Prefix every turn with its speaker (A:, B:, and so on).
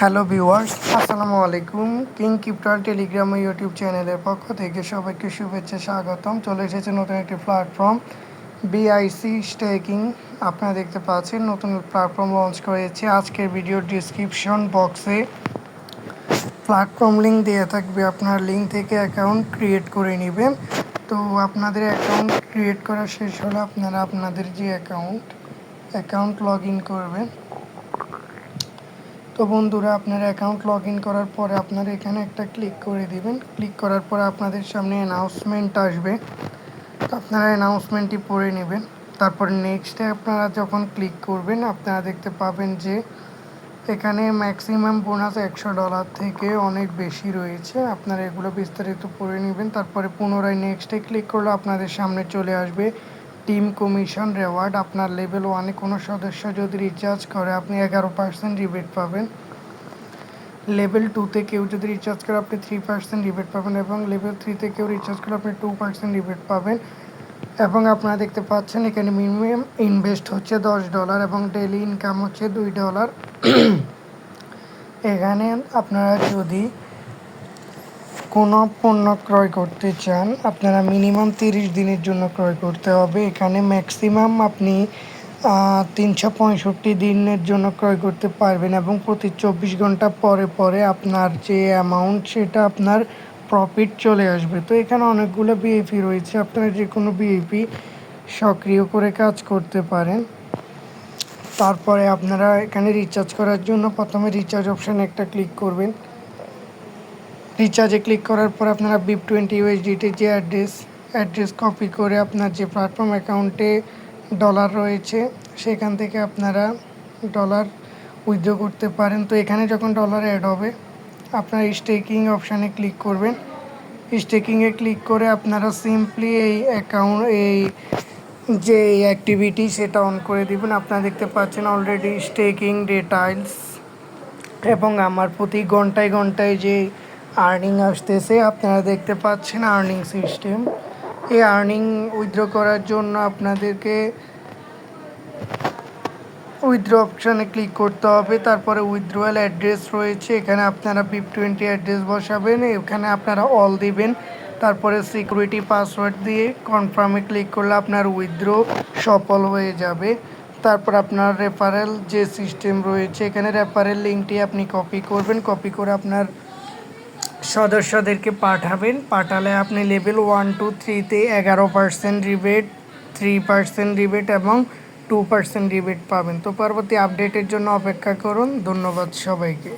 A: Hello viewers, আসসালামু আলাইকুম। King crypto Telegram ও YouTube চ্যানেলের পক্ষ থেকে সবাইকে শুভেচ্ছা স্বাগতম। চলে এসেছে নতুন একটি প্ল্যাটফর্ম বিআইসি স্টেকিং। আপনারা দেখতে পাচ্ছেন নতুন প্ল্যাটফর্ম লঞ্চ করেছে। আজকের ভিডিওর ডিসক্রিপশন বক্সে প্ল্যাটফর্ম লিঙ্ক দেওয়া থাকবে, আপনার লিঙ্ক থেকে অ্যাকাউন্ট ক্রিয়েট করে নেবেন। তো আপনাদের অ্যাকাউন্ট ক্রিয়েট করা শেষ হলে আপনারা আপনাদের যে অ্যাকাউন্ট লগ ইন করবেন। তো বন্ধুরা, আপনার অ্যাকাউন্ট লগ ইন করার পরে আপনারা এখানে একটা ক্লিক করে দিবেন। ক্লিক করার পরে আপনাদের সামনে অ্যানাউন্সমেন্ট আসবে, তো আপনারা অ্যানাউন্সমেন্টটি পড়ে নেবেন। তারপর নেক্সটে আপনারা যখন ক্লিক করবেন আপনারা দেখতে পাবেন যে এখানে ম্যাক্সিমাম বোনাস $100 থেকে অনেক বেশি রয়েছে। আপনারা এগুলো বিস্তারিত পড়ে নেবেন। তারপরে পুনরায় নেক্সটে ক্লিক করলে আপনাদের সামনে চলে আসবে টিম কমিশন রেওয়ার্ড। আপনার লেভেল 1-এ কোনো সদস্য যদি রিচার্জ করে আপনি 11% রিবেট পাবেন। লেভেল 2-তে কেউ যদি রিচার্জ করে আপনি 3% রিবেট পাবেন, এবং লেভেল 3-তে কেউ রিচার্জ করলে আপনি 2% রিবেট পাবেন। এবং আপনারা দেখতে পাচ্ছেন এখানে মিনিমাম ইনভেস্ট হচ্ছে $10 এবং ডেইলি ইনকাম হচ্ছে $2। এখানে আপনারা যদি কোনো পণ্য ক্রয় করতে চান আপনারা মিনিমাম 30 দিনের জন্য ক্রয় করতে হবে। এখানে ম্যাক্সিমাম আপনি 365 দিনের জন্য ক্রয় করতে পারবেন, এবং প্রতি 24 ঘন্টা পরে পরে আপনার যে অ্যামাউন্ট সেটা আপনার প্রফিট চলে আসবে। তো এখানে অনেকগুলো বিএপি রয়েছে, আপনারা যে কোনো বিএপি সক্রিয় করে কাজ করতে পারেন। তারপরে আপনারা এখানে রিচার্জ করার জন্য প্রথমে রিচার্জ অপশানে একটা ক্লিক করবেন। রিচার্জে ক্লিক করার পর আপনারা BIP20 USDT যে অ্যাড্রেস কপি করে আপনার যে প্ল্যাটফর্ম অ্যাকাউন্টে ডলার রয়েছে সেখান থেকে আপনারা ডলার উইথড্র করতে পারেন। তো এখানে যখন ডলার অ্যাড হবে আপনারা স্টেকিং অপশানে ক্লিক করবেন। স্টেকিংয়ে ক্লিক করে আপনারা সিম্পলি এই যে অ্যাক্টিভিটি সেটা অন করে দিবেন। আপনারা দেখতে পাচ্ছেন অলরেডি স্টেকিং ডিটেইলস, এবং আমার প্রতি ঘন্টায় ঘন্টায় যে আর্নিং আসতেছে আপনারা দেখতে পাচ্ছেন আর্নিং সিস্টেম। এই আর্নিং উইথড্র করার জন্য আপনাদেরকে উইথড্র অপশানে ক্লিক করতে হবে। তারপরে উইথড্রয়াল অ্যাড্রেস রয়েছে, এখানে আপনারা BIP20 অ্যাড্রেস বসাবেন, এখানে আপনারা অল দিবেন। তারপরে সিকিউরিটি পাসওয়ার্ড দিয়ে কনফার্মে ক্লিক করলে আপনার উইথড্র সফল হয়ে যাবে। তারপর আপনার রেফারেল যে সিস্টেম রয়েছে এখানে রেফারেল লিঙ্কটি আপনি কপি করবেন, কপি করে আপনার সদস্যদেরকে পাঠালে আপনি লেভেল 1, 2, 3-তে 11% রিবেট, 3% রিবেট এবং 2% রিবেট পাবেন। তো পরবর্তী আপডেটের জন্য অপেক্ষা করুন। ধন্যবাদ সবাইকে।